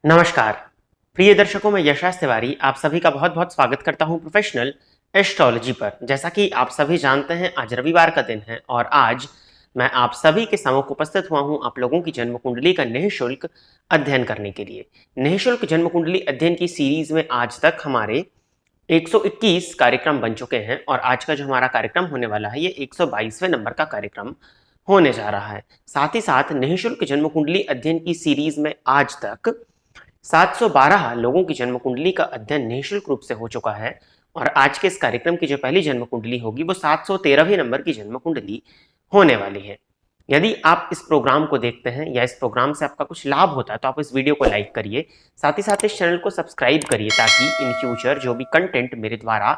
नमस्कार प्रिय दर्शकों, मैं यशराज तिवारी आप सभी का बहुत बहुत स्वागत करता हूं प्रोफेशनल एस्ट्रोलॉजी पर। जैसा कि आप सभी जानते हैं, आज रविवार का दिन है और आज मैं आप सभी के सम्मुख उपस्थित हुआ हूं आप लोगों की जन्म कुंडली का निःशुल्क अध्ययन करने के लिए। निःशुल्क जन्म कुंडली अध्ययन की सीरीज में आज तक हमारे 121 कार्यक्रम बन चुके हैं और आज का जो हमारा कार्यक्रम होने वाला है ये 122वें नंबर का कार्यक्रम होने जा रहा है। साथ ही साथ निःशुल्क जन्म कुंडली अध्ययन की सीरीज में आज तक 712 लोगों की जन्म कुंडली का अध्ययन निःशुल्क रूप से हो चुका है और आज के इस कार्यक्रम की जो पहली जन्म कुंडली होगी वो 713वें नंबर की जन्म कुंडली होने वाली है। यदि आप इस प्रोग्राम को देखते हैं या इस प्रोग्राम से आपका कुछ लाभ होता है तो आप इस वीडियो को लाइक करिए, साथ ही साथ इस चैनल को सब्सक्राइब करिए ताकि इन फ्यूचर जो भी कंटेंट मेरे द्वारा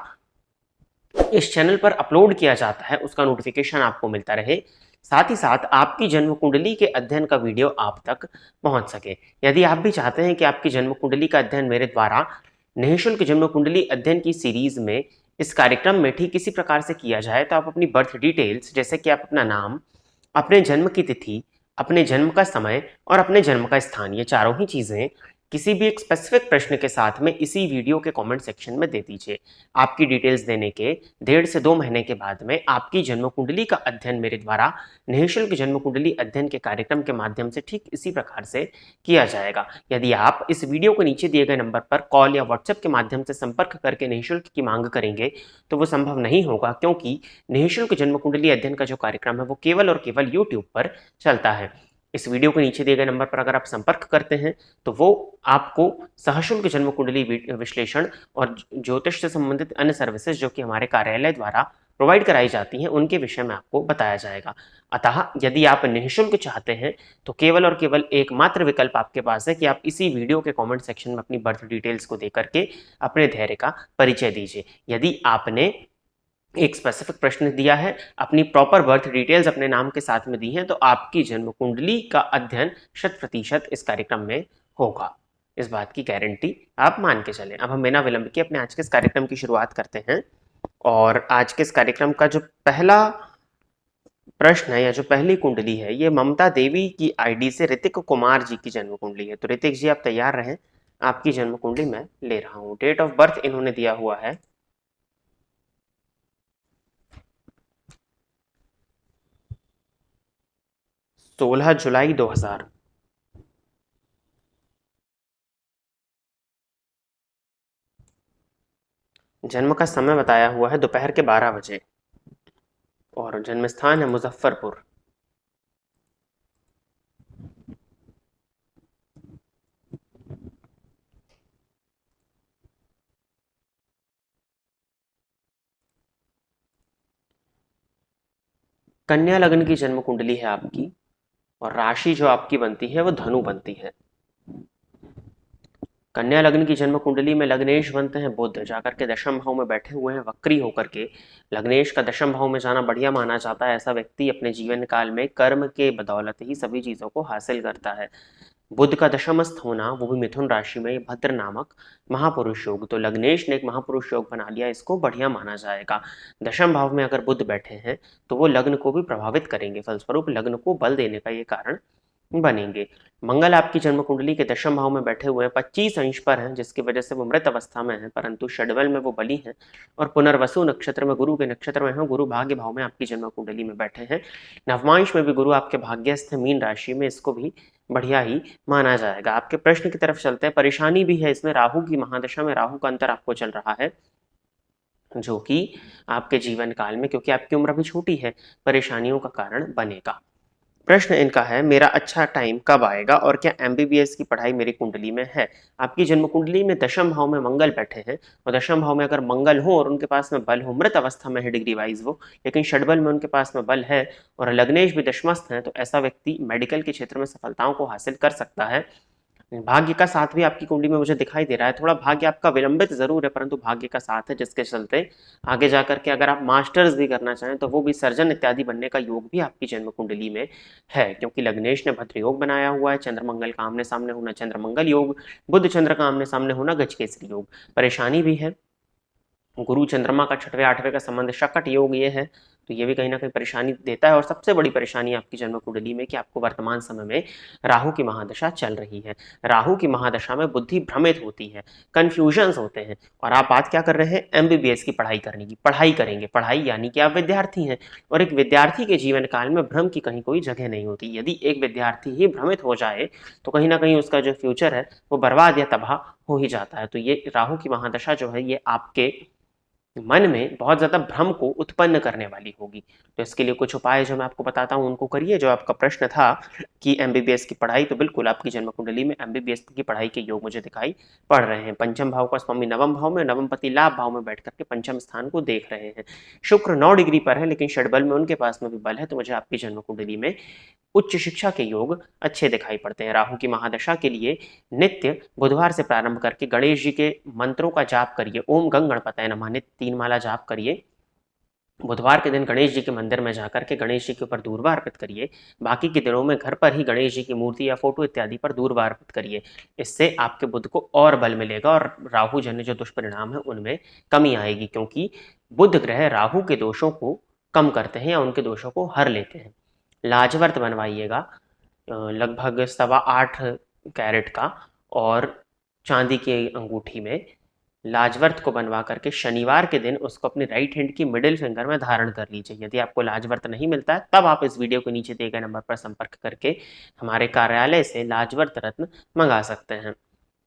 इस चैनल पर अपलोड किया जाता है उसका नोटिफिकेशन आपको मिलता रहे। साथ ही साथ आपकी जन्म कुंडली के अध्ययन का वीडियो आप तक पहुंच सके। यदि आप भी चाहते हैं कि आपकी जन्म कुंडली का अध्ययन मेरे द्वारा निःशुल्क जन्म कुंडली अध्ययन की सीरीज में इस कार्यक्रम में ठीक किसी प्रकार से किया जाए तो आप अपनी बर्थ डिटेल्स जैसे कि आप अपना नाम, अपने जन्म की तिथि, अपने जन्म का समय और अपने जन्म का स्थान, ये चारों ही चीज़ें किसी भी एक स्पेसिफिक प्रश्न के साथ में इसी वीडियो के कमेंट सेक्शन में दे दीजिए। आपकी डिटेल्स देने के 1.5 से 2 महीने के बाद में आपकी जन्म कुंडली का अध्ययन मेरे द्वारा निःशुल्क जन्म कुंडली अध्ययन के कार्यक्रम के माध्यम से ठीक इसी प्रकार से किया जाएगा। यदि आप इस वीडियो को नीचे दिए गए नंबर पर कॉल या व्हाट्सएप के माध्यम से संपर्क करके निःशुल्क की मांग करेंगे तो वो संभव नहीं होगा, क्योंकि निःशुल्क जन्म कुंडली अध्ययन का जो कार्यक्रम है वो केवल और केवल यूट्यूब पर चलता है। इस वीडियो के नीचे दिए गए नंबर पर अगर आप संपर्क करते हैं तो वो आपको सशुल्क जन्म कुंडली विश्लेषण और ज्योतिष से संबंधित अन्य सर्विसेज जो कि हमारे कार्यालय द्वारा प्रोवाइड कराई जाती हैं उनके विषय में आपको बताया जाएगा। अतः यदि आप निःशुल्क चाहते हैं तो केवल और केवल एकमात्र विकल्प आपके पास है कि आप इसी वीडियो के कमेंट सेक्शन में अपनी बर्थ डिटेल्स को देकर के अपने धैर्य का परिचय दीजिए। यदि आपने एक स्पेसिफिक प्रश्न दिया है, अपनी प्रॉपर बर्थ डिटेल्स अपने नाम के साथ में दी हैं, तो आपकी जन्म कुंडली का अध्ययन 100% इस कार्यक्रम में होगा। इस बात की गारंटी आप मान के चलें। अब हम बिना विलंब के अपने आज के इस कार्यक्रम की शुरुआत करते हैं और आज के इस कार्यक्रम का जो पहला प्रश्न है या जो पहली कुंडली है ये ममता देवी की आईडी से ऋतिक कुमार जी की जन्म कुंडली है। तो ऋतिक जी आप तैयार रहें, आपकी जन्म कुंडली मैं ले रहा हूँ। डेट ऑफ बर्थ इन्होंने दिया हुआ है 16 जुलाई 2000। जन्म का समय बताया हुआ है दोपहर के 12 बजे और जन्म स्थान है मुजफ्फरपुर। कन्या लग्न की जन्म कुंडली है आपकी और राशि जो आपकी बनती है वो धनु बनती है। कन्या लग्न की जन्म कुंडली में लग्नेश बनते हैं बुध, जाकर के दशम भाव में बैठे हुए हैं वक्री होकर के। लग्नेश का दशम भाव में जाना बढ़िया माना जाता है। ऐसा व्यक्ति अपने जीवन काल में कर्म के बदौलत ही सभी चीजों को हासिल करता है। बुध का दशमस्थ होना वो भी मिथुन राशि में भद्र नामक महापुरुष योग, तो लग्नेश ने एक महापुरुष योग बना लिया, इसको बढ़िया माना जाएगा। दशम भाव में अगर बुध बैठे हैं तो वो लग्न को भी प्रभावित करेंगे, फलस्वरूप लग्न को बल देने का ये कारण बनेंगे। मंगल आपकी जन्म कुंडली के दशम भाव में बैठे हुए हैं, 25 अंश पर हैं, जिसकी वजह से वो मृत अवस्था में है, परंतु षडबल में वो बली हैं और पुनर्वसु नक्षत्र में गुरु के नक्षत्र में है। गुरु भाग्य भाव में आपकी जन्म कुंडली में बैठे हैं। नवमांश में भी गुरु आपके भाग्यस्थ है मीन राशि में, इसको भी बढ़िया ही माना जाएगा। आपके प्रश्न की तरफ चलते हैं। परेशानी भी है इसमें, राहु की महादशा में राहु का अंतर आपको चल रहा है जो कि आपके जीवन काल में, क्योंकि आपकी उम्र अभी छोटी है, परेशानियों का कारण बनेगा। प्रश्न इनका है, मेरा अच्छा टाइम कब आएगा और क्या एमबीबीएस की पढ़ाई मेरी कुंडली में है। आपकी जन्म कुंडली में दशम भाव में मंगल बैठे हैं और दशम भाव में अगर मंगल हो और उनके पास में बल हो, मृत अवस्था में है डिग्री वाइज वो, लेकिन षडबल में उनके पास में बल है और लग्नेश भी दशमस्थ है, तो ऐसा व्यक्ति मेडिकल के क्षेत्र में सफलताओं को हासिल कर सकता है। भाग्य का साथ भी आपकी कुंडली में मुझे दिखाई दे रहा है। थोड़ा भाग्य आपका विलंबित जरूर है परंतु भाग्य का साथ है, जिसके चलते आगे जाकर के अगर आप मास्टर्स भी करना चाहें तो वो भी सर्जन इत्यादि बनने का योग भी आपकी जन्म कुंडली में है, क्योंकि लग्नेश ने भद्र योग बनाया हुआ है। चंद्र मंगल का आमने सामने होना चंद्र मंगल योग, बुध चंद्र का आमने सामने होना गजकेसरी योग। परेशानी भी है, गुरु चंद्रमा का 6वें 8वें का संबंध शकट योग ये है, तो ये भी कहीं ना कहीं परेशानी देता है। और सबसे बड़ी परेशानी आपकी जन्म कुंडली में कि आपको वर्तमान समय में राहु की महादशा चल रही है। राहु की महादशा में बुद्धि भ्रमित होती है, कंफ्यूजन्स होते हैं। और आप बात क्या कर रहे हैं, एमबीबीएस की पढ़ाई करने की, पढ़ाई करेंगे, पढ़ाई यानी कि आप विद्यार्थी हैं, और एक विद्यार्थी के जीवन काल में भ्रम की कहीं कोई जगह नहीं होती। यदि एक विद्यार्थी ही भ्रमित हो जाए तो कहीं ना कहीं उसका जो फ्यूचर है वो बर्बाद या तबाह हो ही जाता है। तो ये राहु की महादशा जो है ये आपके मन में बहुत ज़्यादा भ्रम को उत्पन्न करने वाली होगी। तो इसके लिए कुछ उपाय जो मैं आपको बताता हूँ उनको करिए। जो आपका प्रश्न था कि एमबीबीएस की पढ़ाई, तो बिल्कुल आपकी जन्म कुंडली में एमबीबीएस की पढ़ाई के योग मुझे दिखाई पड़ रहे हैं। पंचम भाव का स्वामी नवम भाव में, नवमपति लाभ भाव में बैठ करके पंचम स्थान को देख रहे हैं। शुक्र 9 डिग्री पर है, लेकिन षड्बल में उनके पास में भी बल है, तो मुझे आपकी जन्म कुंडली में उच्च शिक्षा के योग अच्छे दिखाई पड़ते हैं। राहु की महादशा के लिए नित्य बुधवार से प्रारंभ करके गणेश जी के मंत्रों का जाप करिए। ओम गंग गणपतये नमः नित्य 3 माला जाप करिए। बुधवार के दिन गणेश जी के मंदिर में जाकर के गणेश जी के ऊपर दूर्वा अर्पित करिए। बाकी के दिनों में घर पर ही गणेश जी की मूर्ति या फोटो इत्यादि पर दूर्वा अर्पित करिए। इससे आपके बुध को और बल मिलेगा और राहु जन्य जो दुष्परिणाम है उनमें कमी आएगी, क्योंकि बुध ग्रह राहु के दोषों को कम करते हैं या उनके दोषों को हर लेते हैं। लाजवर्त बनवाइएगा लगभग 8.25 कैरेट का, और चांदी की अंगूठी में लाजवर्त को बनवा करके शनिवार के दिन उसको अपनी राइट हैंड की मिडिल फिंगर में धारण कर लीजिए। यदि आपको लाजवर्त नहीं मिलता है तब आप इस वीडियो के नीचे दिए गए नंबर पर संपर्क करके हमारे कार्यालय से लाजवर्त रत्न मंगा सकते हैं।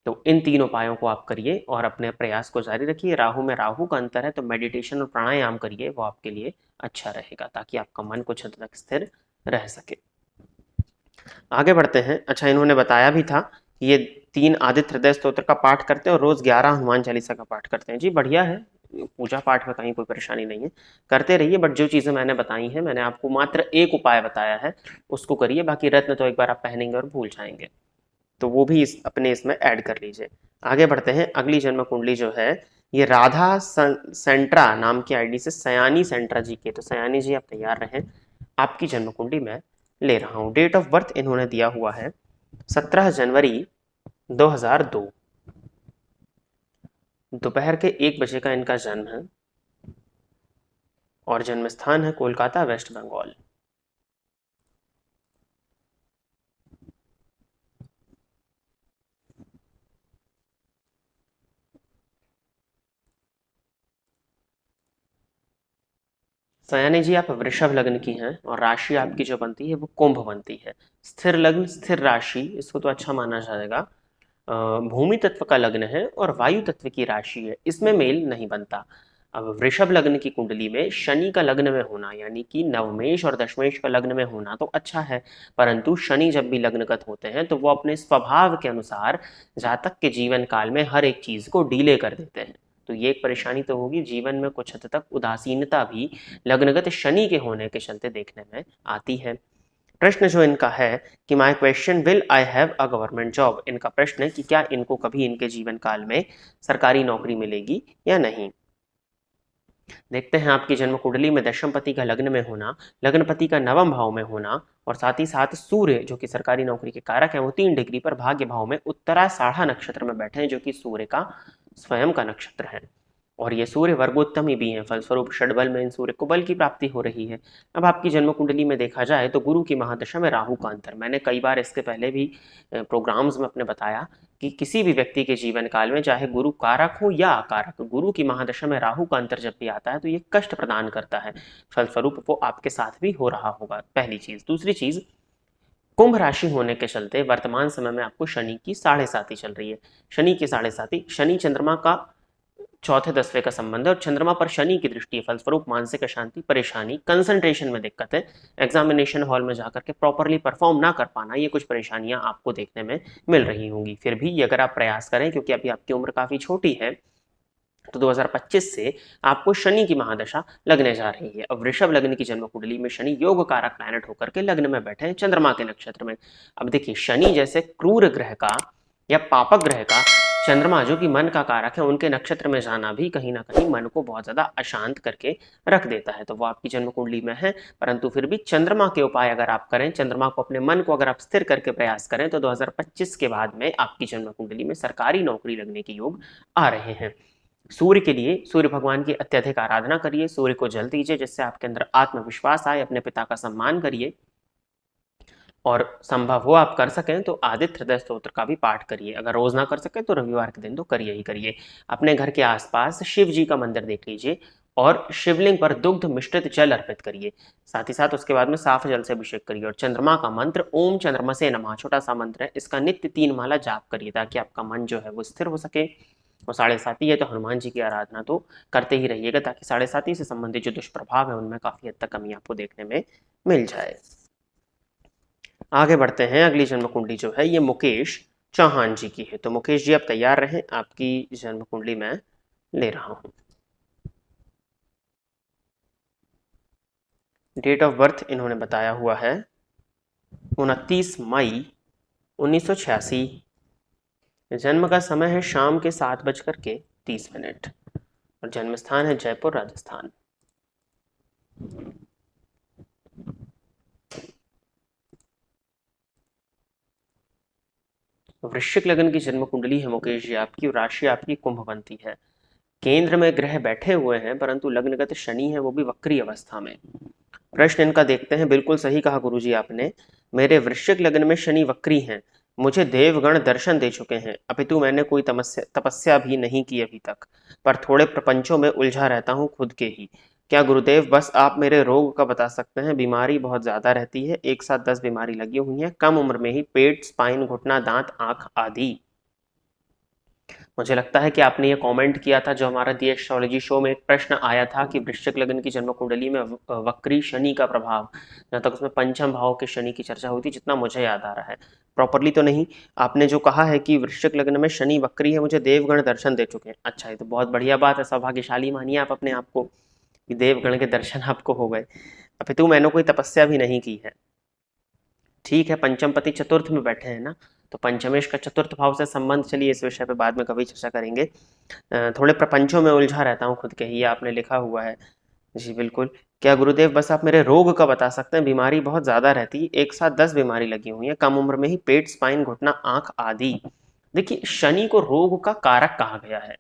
तो इन 3 उपायों को आप करिए और अपने प्रयास को जारी रखिए। राहु में राहु का अंतर है, तो मेडिटेशन और प्राणायाम करिए, वो आपके लिए अच्छा रहेगा ताकि आपका मन कुछ हद तक स्थिर रह सके। आगे बढ़ते हैं। अच्छा, इन्होंने बताया भी था कि ये 3 आदित्य हृदय स्तोत्र का पाठ करते हैं और रोज 11 हनुमान चालीसा का पाठ करते हैं। जी बढ़िया है, पूजा पाठ में कहीं कोई परेशानी नहीं है, करते रहिए। बट जो चीज़ें मैंने बताई हैं, मैंने आपको मात्र एक उपाय बताया है, उसको करिए। बाकी रत्न तो एक बार आप पहनेंगे और भूल जाएंगे, तो वो भी अपने इसमें ऐड कर लीजिए। आगे बढ़ते हैं। अगली जन्म कुंडली जो है ये राधा सेंट्रा नाम की आईडी से सयानी सेंट्रा जी के। तो सयानी जी आप तैयार रहें, आपकी जन्म कुंडली मैं ले रहा हूँ। डेट ऑफ बर्थ इन्होंने दिया हुआ है 17 जनवरी 2002, दोपहर के 1 बजे का इनका जन्म है और जन्म स्थान है कोलकाता, वेस्ट बंगाल। सयानी जी आप वृषभ लग्न की हैं और राशि आपकी जो बनती है वो कुंभ बनती है। स्थिर लग्न, स्थिर राशि, इसको तो अच्छा माना जाएगा। भूमि तत्व का लग्न है और वायु तत्व की राशि है, इसमें मेल नहीं बनता। अब वृषभ लग्न की कुंडली में शनि का लग्न में होना, यानी कि नवमेश और दशमेश का लग्न में होना तो अच्छा है, परंतु शनि जब भी लग्नगत होते हैं तो वो अपने स्वभाव के अनुसार जातक के जीवन काल में हर एक चीज को डीले कर देते हैं। तो ये एक परेशानी तो होगी, जीवन में कुछ हद तक उदासीनता भी लग्नगत शनि के होने के चलते देखने में आती है। प्रश्न जो इनका है कि my question, will I have a government job. इनका प्रश्न है कि क्या इनको कभी इनके जीवन काल में सरकारी नौकरी मिलेगी या नहीं। देखते हैं। आपकी जन्म कुंडली में दशमपति का लग्न में होना, लग्नपति का नवम भाव में होना और साथ ही साथ सूर्य जो कि सरकारी नौकरी के कारक है वो 3 डिग्री पर भाग्य भाव में उत्तराषाढ़ा नक्षत्र में बैठे हैं, जो कि सूर्य का स्वयं का नक्षत्र है। और ये सूर्य वर्गोत्तमी भी हैं, फलस्वरूप षड्बल में इन सूर्य को बल की प्राप्ति हो रही है। अब आपकी जन्म कुंडली में देखा जाए तो गुरु की महादशा में राहु का अंतर, मैंने कई बार इसके पहले भी प्रोग्राम्स में अपने बताया कि किसी भी व्यक्ति के जीवन काल में चाहे गुरु कारक हो या अकारक, गुरु की महादशा में राहु का अंतर जब भी आता है तो ये कष्ट प्रदान करता है। फलस्वरूप वो आपके साथ भी हो रहा होगा, पहली चीज। दूसरी चीज, कुंभ राशि होने के चलते वर्तमान समय में आपको शनि की 7.5 चल रही है। शनि की 7.5, शनि चंद्रमा का चौथे 10वें का संबंध है और चंद्रमा पर शनि की दृष्टि है। फलस्वरूप मानसिक अशांति, परेशानी, कंसंट्रेशन में दिक्कत है, एग्जामिनेशन हॉल में जाकर के प्रॉपरली परफॉर्म ना कर पाना, ये कुछ परेशानियां आपको देखने में मिल रही होंगी। फिर भी अगर आप प्रयास करें, क्योंकि अभी आपकी उम्र काफी छोटी है, तो 2025 से आपको शनि की महादशा लगने जा रही है। अब वृषभ लग्न की जन्म कुंडली में शनि योग कारक प्लैनेट होकर के लग्न में बैठे हैं चंद्रमा के नक्षत्र में। अब देखिए, शनि जैसे क्रूर ग्रह का या पापक ग्रह का चंद्रमा जो कि मन का कारक है, उनके नक्षत्र में जाना भी कहीं ना कहीं मन को बहुत ज्यादा अशांत करके रख देता है। तो वो आपकी जन्म कुंडली में है, परंतु फिर भी चंद्रमा के उपाय अगर आप करें, चंद्रमा को अपने मन को अगर आप स्थिर करके प्रयास करें, तो 2025 के बाद में आपकी जन्म कुंडली में सरकारी नौकरी लगने के योग आ रहे हैं। सूर्य के लिए सूर्य भगवान की अत्यधिक आराधना करिए, सूर्य को जल दीजिए जिससे आपके अंदर आत्मविश्वास आए, अपने पिता का सम्मान करिए और संभव हो आप कर सकें तो आदित्य हृदय स्तोत्र का भी पाठ करिए। अगर रोज ना कर सके तो रविवार के दिन तो करिए ही करिए। अपने घर के आसपास शिव जी का मंदिर देख लीजिए और शिवलिंग पर दुग्ध मिश्रित जल अर्पित करिए। साथ ही साथ उसके बाद में साफ जल से अभिषेक करिए और चंद्रमा का मंत्र ओम चंद्रमा से नमः, छोटा सा मंत्र है, इसका नित्य 3 माला जाप करिए ताकि आपका मन जो है वो स्थिर हो सके। और 7.5 है तो हनुमान जी की आराधना तो करते ही रहिएगा ताकि 7.5 से संबंधित जो दुष्प्रभाव है उनमें काफी हद तक कमी आपको देखने में मिल जाए। आगे बढ़ते हैं। अगली जन्म कुंडली जो है ये मुकेश चौहान जी की है। तो मुकेश जी आप तैयार रहें, आपकी जन्म कुंडली मैं ले रहा हूं। डेट ऑफ बर्थ इन्होंने बताया हुआ है 29 मई 1986। जन्म का समय है शाम के 7:30 और जन्म स्थान है जयपुर राजस्थान। वृश्चिक लग्न की जन्म कुंडली है मुकेश जी आपकी, राशि आपकी कुंभ बनती है। केंद्र में ग्रह बैठे हुए हैं परंतु लग्नगत शनि है वो भी वक्री अवस्था में। प्रश्न इनका देखते हैं। बिल्कुल सही कहा गुरुजी आपने, मेरे वृश्चिक लग्न में शनि वक्री हैं, मुझे देवगण दर्शन दे चुके हैं अपितु मैंने कोई तपस्या भी नहीं की अभी तक, पर थोड़े प्रपंचों में उलझा रहता हूँ खुद के ही। क्या गुरुदेव बस आप मेरे रोग का बता सकते हैं? बीमारी बहुत ज्यादा रहती है, एक साथ 10 बीमारी लगी हुई है, कम उम्र में ही पेट, स्पाइन, घुटना, दांत, आंख आदि। मुझे लगता है कि आपने ये कमेंट किया था जो हमारा दी एस्ट्रोलॉजी शो में एक प्रश्न आया था कि वृश्चिक लग्न की जन्म कुंडली में वक्री शनि का प्रभाव, जहाँ तक उसमें पंचम भाव के शनि की चर्चा हुई थी, जितना मुझे याद आ रहा है, प्रॉपरली तो नहीं। आपने जो कहा है कि वृश्चिक लग्न में शनि वक्री है, मुझे देवगण दर्शन दे चुके हैं। अच्छा, ये तो बहुत बढ़िया बात है, सौभाग्यशाली मानिए आप अपने आप को कि देवगण के दर्शन आपको हो गए, अपितु मैंने कोई तपस्या भी नहीं की है। ठीक है, पंचम पति चतुर्थ में बैठे हैं ना, तो पंचमेश का चतुर्थ भाव से संबंध, चलिए इस विषय पे बाद में कभी चर्चा करेंगे। थोड़े प्रपंचों में उलझा रहता हूँ खुद के ही, आपने लिखा हुआ है जी बिल्कुल। क्या गुरुदेव बस आप मेरे रोग का बता सकते हैं? बीमारी बहुत ज्यादा रहती है, एक साथ 10 बीमारी लगी हुई है, कम उम्र में ही पेट, स्पाइन, घुटना, आंख आदि। देखिए, शनि को रोग का कारक कहा गया है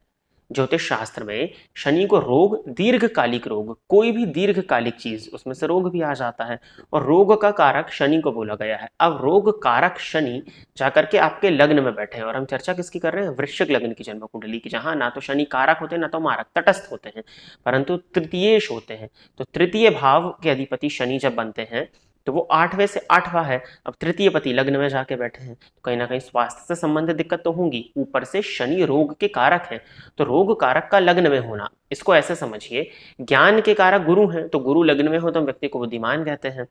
ज्योतिष शास्त्र में। शनि को रोग, दीर्घकालिक रोग, कोई भी दीर्घकालिक चीज उसमें से रोग भी आ जाता है, और रोग का कारक शनि को बोला गया है। अब रोग कारक शनि जाकर के आपके लग्न में बैठे हैं, और हम चर्चा किसकी कर रहे हैं? वृश्चिक लग्न की जन्म कुंडली की, जहां ना तो शनि कारक होते हैं ना तो मारक, तटस्थ होते हैं, परंतु तृतीयेश होते हैं। तो तृतीय भाव के अधिपति शनि जब बनते हैं तो वो 8वें से 8वां है। अब तृतीय पति लग्न में जाके बैठे हैं तो कहीं ना कहीं स्वास्थ्य से संबंधित दिक्कत तो होंगी, ऊपर से शनि रोग के कारक है, तो रोग कारक का लग्न में होना, इसको ऐसे समझिए, ज्ञान के कारक गुरु हैं, तो गुरु लग्न में हो तो व्यक्ति को बुद्धिमान कहते हैं।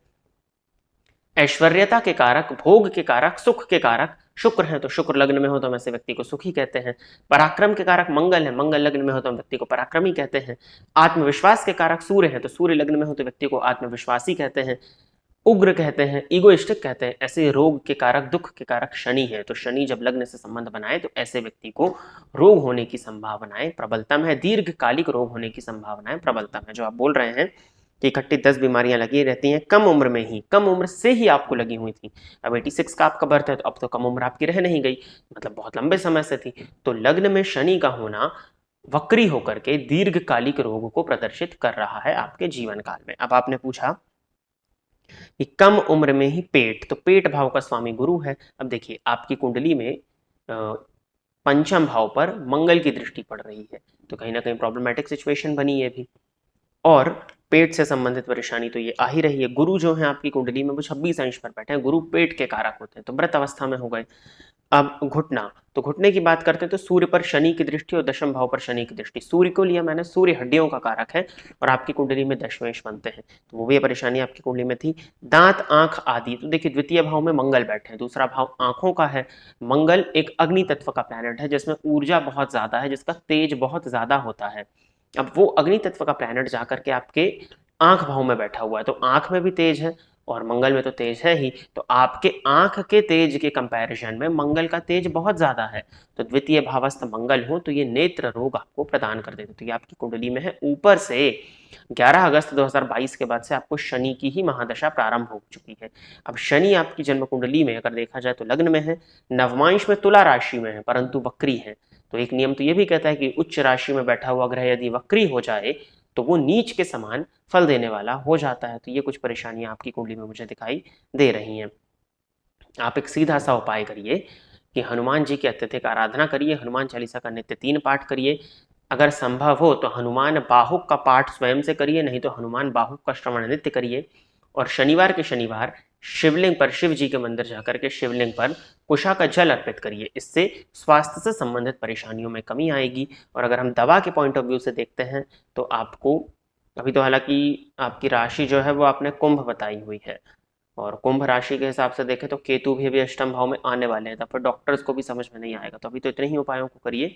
ऐश्वर्यता के कारक, भोग के कारक, सुख के कारक शुक्र हैं, तो शुक्र लग्न में हो तो हम ऐसे व्यक्ति को सुखी कहते हैं। पराक्रम के कारक मंगल है, मंगल लग्न में हो तो हम व्यक्ति को पराक्रमी कहते हैं। आत्मविश्वास के कारक सूर्य है, तो सूर्य लग्न में हो तो व्यक्ति को आत्मविश्वासी कहते हैं, उग्र कहते हैं, ईगोइस्टिक कहते हैं। ऐसे रोग के कारक, दुख के कारक शनि है, तो शनि जब लग्न से संबंध बनाए तो ऐसे व्यक्ति को रोग होने की संभावनाएं प्रबलतम है, दीर्घकालिक रोग होने की संभावनाएं प्रबलतम है। जो आप बोल रहे हैं कि इकट्ठी 10 बीमारियां लगी रहती हैं, कम उम्र में ही, कम उम्र से ही आपको लगी हुई थी। अब 86 का आपका बर्थ है तो अब तो कम उम्र आपकी रह नहीं गई, मतलब बहुत लंबे समय से थी। तो लग्न में शनि का होना वक्री होकर के दीर्घकालिक रोग को प्रदर्शित कर रहा है आपके जीवन काल में। अब आपने पूछा कि कम उम्र में ही पेट, तो पेट भाव का स्वामी गुरु है। अब देखिए, आपकी कुंडली में पंचम भाव पर मंगल की दृष्टि पड़ रही है, तो कहीं ना कहीं प्रॉब्लमेटिक सिचुएशन बनी है भी, और पेट से संबंधित परेशानी तो ये आ ही रही है। गुरु जो है आपकी कुंडली में वो 26 अंश पर बैठे हैं, गुरु पेट के कारक होते हैं, तो मृत अवस्था में हो गए। अब घुटना, तो घुटने की बात करते हैं तो सूर्य पर शनि की दृष्टि और दशम भाव पर शनि की दृष्टि, सूर्य को लिया मैंने, सूर्य हड्डियों का कारक है और आपकी कुंडली में दशमेश बनते हैं, तो वो भी परेशानी आपकी कुंडली में थी। दांत, आंख आदि, तो देखिए द्वितीय भाव में मंगल बैठे हैं, दूसरा भाव आंखों का है। मंगल एक अग्नि तत्व का प्लैनेट है जिसमें ऊर्जा बहुत ज्यादा है, जिसका तेज बहुत ज्यादा होता है। अब वो अग्नि तत्व का प्लैनेट जाकर के आपके आंख भाव में बैठा हुआ है, तो आंख में भी तेज है और मंगल में तो तेज है ही, तो आपके आंख के तेज के कंपैरिजन में मंगल का तेज बहुत ज्यादा है, तो द्वितीय भावस्थ मंगल हो तो ये नेत्र रोग आपको प्रदान कर देते। तो ये आपकी कुंडली में है। ऊपर से 11 अगस्त 2022 के बाद से आपको शनि की ही महादशा प्रारंभ हो चुकी है। अब शनि आपकी जन्म कुंडली में अगर देखा जाए तो लग्न में है, नवमांश में तुला राशि में है, परंतु वक्री है, तो एक नियम तो ये भी कहता है कि उच्च राशि में बैठा हुआ ग्रह यदि वक्री हो जाए तो वो नीच के समान फल देने वाला हो जाता है। तो ये कुछ परेशानियां आपकी कुंडली में मुझे दिखाई दे रही हैं। आप एक सीधा सा उपाय करिए कि हनुमान जी की अत्यधिक आराधना करिए, हनुमान चालीसा का नित्य 3 पाठ करिए। अगर संभव हो तो हनुमान बाहुक का पाठ स्वयं से करिए, नहीं तो हनुमान बाहुक का श्रवण नित्य करिए। और शनिवार के शनिवार शिवलिंग पर, शिव जी के मंदिर जाकर के शिवलिंग पर कुशा का जल अर्पित करिए। इससे स्वास्थ्य से संबंधित परेशानियों में कमी आएगी। और अगर हम दवा के पॉइंट ऑफ व्यू से देखते हैं तो आपको अभी तो हालांकि आपकी राशि जो है वो आपने कुंभ बताई हुई है, और कुंभ राशि के हिसाब से देखें तो केतु भी अभी अष्टम भाव में आने वाले हैं, तो फिर डॉक्टर्स को भी समझ में नहीं आएगा। तो अभी तो इतने ही उपायों को करिए,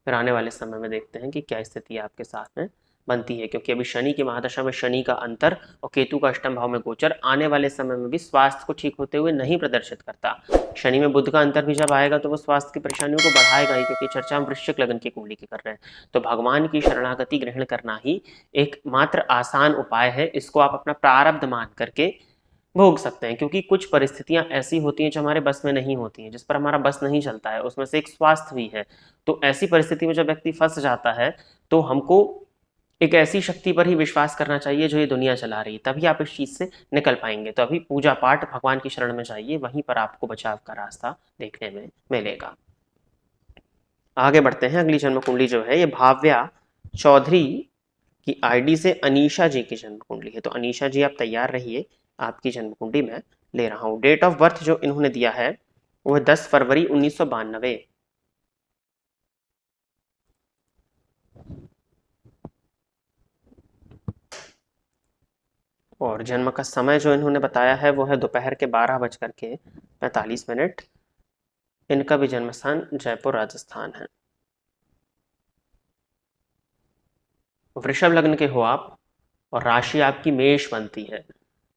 फिर आने वाले समय में देखते हैं कि क्या स्थिति आपके साथ में बनती है। क्योंकि अभी शनि की महादशा में शनि का अंतर और केतु का अष्टम भाव में गोचर आने वाले समय में भी स्वास्थ्य को ठीक होते हुए नहीं प्रदर्शित करता। शनि में बुध का अंतर भी जब आएगा तो वो स्वास्थ्य की परेशानियों को बढ़ाएगा ही, क्योंकि चर्चा हम वृश्चिक लगन की कुंडली की कर रहे हैं। तो भगवान की शरणागति ग्रहण करना ही एक मात्र आसान उपाय है। इसको आप अपना प्रारब्ध मान करके भोग सकते हैं, क्योंकि कुछ परिस्थितियां ऐसी होती हैं जो हमारे बस में नहीं होती हैं, जिस पर हमारा बस नहीं चलता है। उसमें से एक स्वास्थ्य भी है। तो ऐसी परिस्थिति में जब व्यक्ति फंस जाता है तो हमको एक ऐसी शक्ति पर ही विश्वास करना चाहिए जो ये दुनिया चला रही है, तभी आप इस चीज से निकल पाएंगे। तो अभी पूजा पाठ भगवान की शरण में जाइए, वहीं पर आपको बचाव का रास्ता देखने में मिलेगा। आगे बढ़ते हैं। अगली जन्म कुंडली जो है ये भाव्या चौधरी की आईडी से अनीशा जी की जन्म कुंडली है। तो अनीशा जी आप तैयार रहिए, आपकी जन्म कुंडली मैं ले रहा हूं। डेट ऑफ बर्थ जो इन्होंने दिया है वो 10 फरवरी 1992। और जन्म का समय जो इन्होंने बताया है वो है दोपहर के 12:45। इनका भी जन्म स्थान जयपुर राजस्थान है। वृषभ लग्न के हो आप और राशि आपकी मेष बनती है।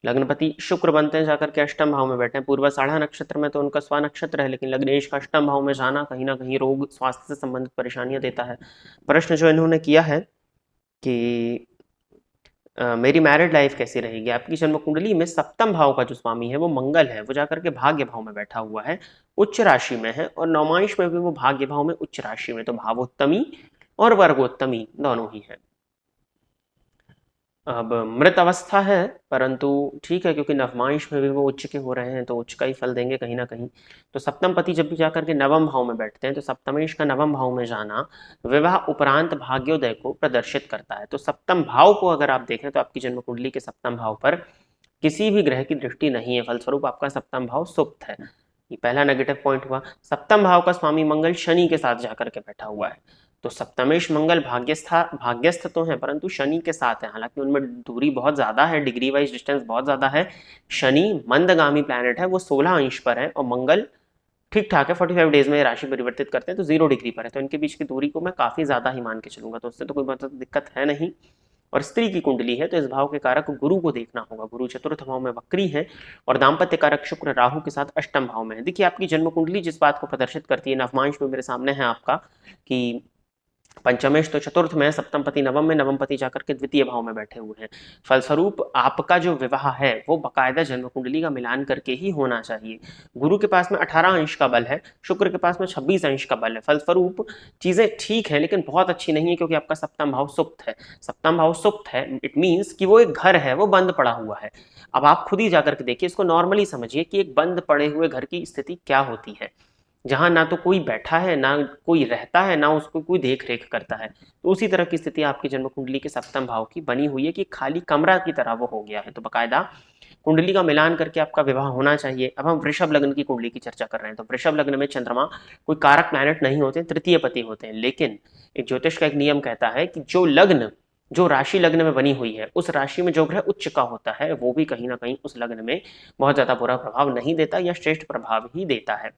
लग्नपति शुक्र बनते हैं जाकर के अष्टम भाव में बैठे हैं। पूर्वाषाढ़ा नक्षत्र में तो उनका स्व नक्षत्र है, लेकिन लग्नेश का अष्टम भाव में जाना कहीं ना कहीं रोग स्वास्थ्य से संबंधित परेशानियां देता है। प्रश्न जो इन्होंने किया है कि मेरी मैरिड लाइफ कैसी रहेगी। आपकी जन्म कुंडली में सप्तम भाव का जो स्वामी है वो मंगल है, वो जाकर के भाग्य भाव में बैठा हुआ है, उच्च राशि में है, और नौमांश में भी वो भाग्य भाव में उच्च राशि में। तो भावोत्तमी और वर्गोत्तमी दोनों ही है। अब मृत अवस्था है, परंतु ठीक है, क्योंकि नवमांश में भी वो उच्च के हो रहे हैं तो उच्च का ही फल देंगे कहीं ना कहीं। तो सप्तम पति जब भी जाकर के नवम भाव में बैठते हैं तो सप्तमेश का नवम भाव में जाना विवाह उपरांत भाग्योदय को प्रदर्शित करता है। तो सप्तम भाव को अगर आप देखें तो आपकी जन्म कुंडली के सप्तम भाव पर किसी भी ग्रह की दृष्टि नहीं है, फलस्वरूप आपका सप्तम भाव सुप्त है। ये पहला नेगेटिव पॉइंट हुआ। सप्तम भाव का स्वामी मंगल शनि के साथ जाकर के बैठा हुआ है। तो सप्तमेश मंगल भाग्यस्थ तो है, परंतु शनि के साथ है। हालांकि उनमें दूरी बहुत ज्यादा है, डिग्री वाइज डिस्टेंस बहुत ज्यादा है। शनि मंदगामी प्लैनेट है, वो 16 अंश पर है, और मंगल ठीक ठाक है, 45 डेज में राशि परिवर्तित करते हैं तो 0 डिग्री पर है। तो इनके बीच की दूरी को मैं काफी ज्यादा ही मान के चलूंगा, तो उससे तो कोई मतलब दिक्कत है नहीं। और स्त्री की कुंडली है तो इस भाव के कारक गुरु को देखना होगा। गुरु चतुर्थ भाव में वक्री है और दाम्पत्य कारक शुक्र राहु के साथ अष्टम भाव में है। देखिए आपकी जन्म कुंडली जिस बात को प्रदर्शित करती है, नवमांश में मेरे सामने है आपका कि पंचमेश तो चतुर्थ में, सप्तम पति नवम में, नवम पति जाकर के द्वितीय भाव में बैठे हुए हैं। फलस्वरूप आपका जो विवाह है वो बकायदा जन्म कुंडली का मिलान करके ही होना चाहिए। गुरु के पास में 18 अंश का बल है, शुक्र के पास में 26 अंश का बल है। फलस्वरूप चीजें ठीक है, लेकिन बहुत अच्छी नहीं है, क्योंकि आपका सप्तम भाव सुप्त है। सप्तम भाव सुप्त है, इट मीन्स कि वो एक घर है, वो बंद पड़ा हुआ है। अब आप खुद ही जाकर के देखिए, इसको नॉर्मली समझिए कि एक बंद पड़े हुए घर की स्थिति क्या होती है, जहां ना तो कोई बैठा है, ना कोई रहता है, ना उसको कोई देख रेख करता है। तो उसी तरह की स्थिति आपकी जन्म कुंडली के सप्तम भाव की बनी हुई है कि खाली कमरा की तरह वो हो गया है। तो बकायदा कुंडली का मिलान करके आपका विवाह होना चाहिए। अब हम वृषभ लग्न की कुंडली की चर्चा कर रहे हैं। तो वृषभ लग्न में चंद्रमा कोई कारक प्लैनेट नहीं होते, तृतीय पति होते हैं। लेकिन एक ज्योतिष का एक नियम कहता है कि जो राशि लग्न में बनी हुई है, उस राशि में जो ग्रह उच्च का होता है वो भी कहीं ना कहीं उस लग्न में बहुत ज्यादा बुरा प्रभाव नहीं देता, या श्रेष्ठ प्रभाव ही देता है।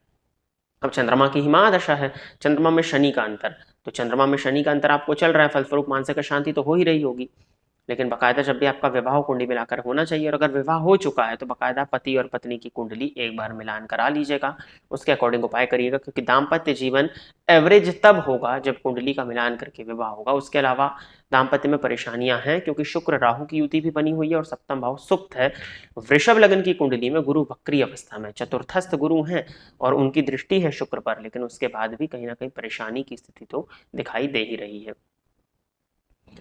अब चंद्रमा की ही महादशा है, चंद्रमा में शनि का अंतर, तो चंद्रमा में शनि का अंतर आपको चल रहा है, फलस्वरूप मानसिक अशांति तो हो ही रही होगी। लेकिन बाकायदा जब भी आपका विवाह कुंडली मिलाकर होना चाहिए, और अगर विवाह हो चुका है तो बाकायदा पति और पत्नी की कुंडली एक बार मिलान करा लीजिएगा, उसके अकॉर्डिंग उपाय करिएगा, क्योंकि दाम्पत्य जीवन एवरेज तब होगा जब कुंडली का मिलान करके विवाह होगा। उसके अलावा दाम्पत्य में परेशानियां हैं, क्योंकि शुक्र राहु की युति भी बनी हुई है और सप्तम भाव सुप्त है। वृषभ लग्न की कुंडली में गुरु वक्री अवस्था में, चतुर्थस्थ गुरु हैं और उनकी दृष्टि है शुक्र पर, लेकिन उसके बाद भी कहीं ना कहीं परेशानी की स्थिति तो दिखाई दे ही रही है।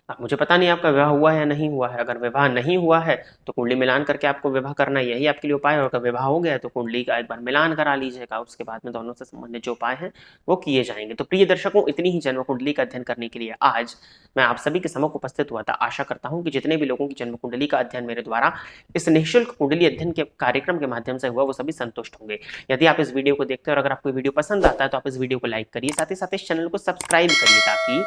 अब मुझे पता नहीं आपका विवाह हुआ है या नहीं हुआ है। अगर विवाह नहीं हुआ है तो कुंडली मिलान करके आपको विवाह करना, यही आपके लिए उपाय है। और अगर विवाह हो गया है तो कुंडली का एक बार मिलान करा लीजिएगा, उसके बाद में दोनों से संबंधित जो उपाय हैं वो किए जाएंगे। तो प्रिय दर्शकों, इतनी ही जन्म कुंडली का अध्ययन करने के लिए आज मैं आप सभी के सम्मुख उपस्थित हुआ था। आशा करता हूं कि जितने भी लोगों की जन्म कुंडली का अध्ययन मेरे द्वारा इस निःशुल्क कुंडली अध्ययन के कार्यक्रम के माध्यम से हुआ, वो सभी संतुष्ट होंगे। यदि आप इस वीडियो को देखते हैं और अगर आपको वीडियो पसंद आता है तो आप इस वीडियो को लाइक करिए, साथ ही साथ इस चैनल को सब्सक्राइब करिए, ताकि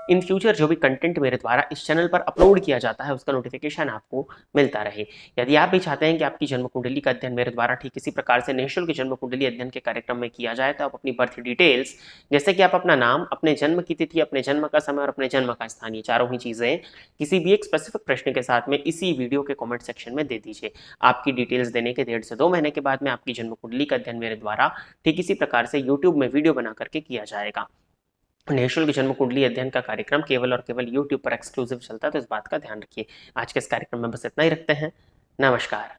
इन फ्यूचर जो भी कंटेंट मेरे द्वारा इस चैनल पर अपलोड किया जाता है उसका नोटिफिकेशन आपको मिलता रहे। यदि आप भी चाहते हैं कि आपकी जन्म कुंडली का अध्ययन मेरे द्वारा ठीक इसी प्रकार से निःशुल्क जन्म कुंडली अध्ययन के कार्यक्रम में किया जाए, तो आप अपनी बर्थ डिटेल्स, जैसे कि आप अपना नाम, अपने जन्म की तिथि, अपने जन्म का समय और अपने जन्म का स्थान, ये चारों ही चीजें किसी भी एक स्पेसिफिक प्रश्न के साथ में इसी वीडियो के कमेंट सेक्शन में दे दीजिए। आपकी डिटेल्स देने के 1.5 से 2 महीने के बाद में आपकी जन्म कुंडली का अध्ययन मेरे द्वारा ठीक इसी प्रकार से यूट्यूब में वीडियो बना करके किया जाएगा। निःशुल्क जन्म कुंडली अध्ययन का कार्यक्रम केवल और केवल यूट्यूब पर एक्सक्लूसिव चलता है, तो इस बात का ध्यान रखिए। आज के इस कार्यक्रम में बस इतना ही रखते हैं। नमस्कार।